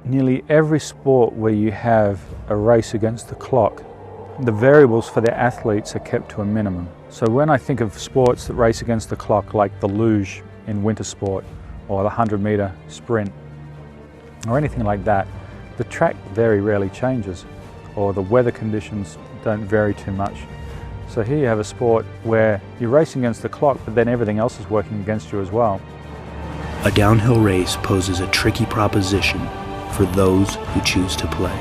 nearly every sport where you have a race against the clock, the variables for the athletes are kept to a minimum. So when I think of sports that race against the clock, like the luge in winter sport, or the 100-meter sprint, or anything like that, the track very rarely changes, or the weather conditions don't vary too much. So here you have a sport where you're racing against the clock, but then everything else is working against you as well. A downhill race poses a tricky proposition for those who choose to play.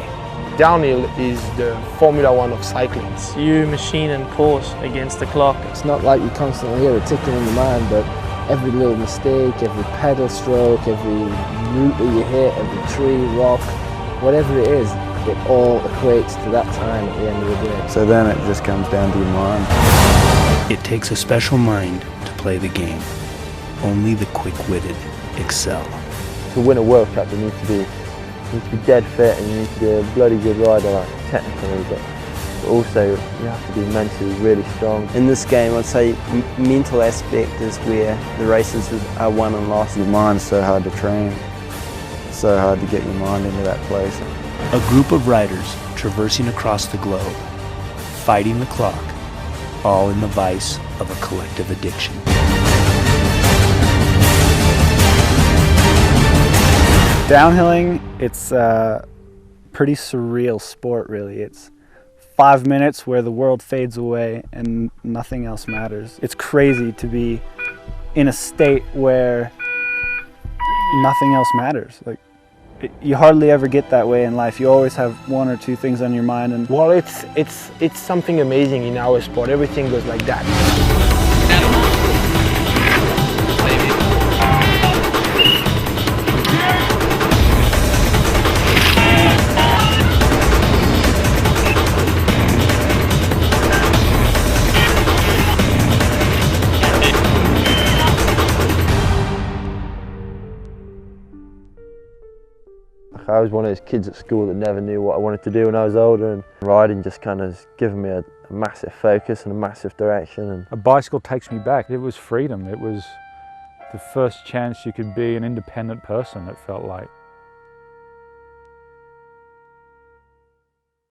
Downhill is the Formula One of cycling. You machine and course against the clock. It's not like you constantly hear it ticking in the mind, but every little mistake, every pedal stroke, every route that you hit, every tree, rock, whatever it is, it all equates to that time at the end of the day. So then it just comes down to your mind. It takes a special mind to play the game. Only the quick-witted excel. To win a World Cup, you need to be dead fit and you need to be a bloody good rider, like technically, but also you have to be mentally really strong. In this game, I'd say mental aspect is where the races are won and lost. Your mind's so hard to train. It's so hard to get your mind into that place. A group of riders traversing across the globe, fighting the clock, all in the vice of a collective addiction. Downhilling, it's a pretty surreal sport, really. It's 5 minutes where the world fades away and nothing else matters. It's crazy to be in a state where nothing else matters. Like, you hardly ever get that way in life. You always have one or two things on your mind. And well, it's something amazing in our sport. Everything goes like that. I was one of those kids at school that never knew what I wanted to do when I was older, and riding just kind of has given me a massive focus and a massive direction. And a bicycle takes me back. It was freedom. It was the first chance you could be an independent person, it felt like.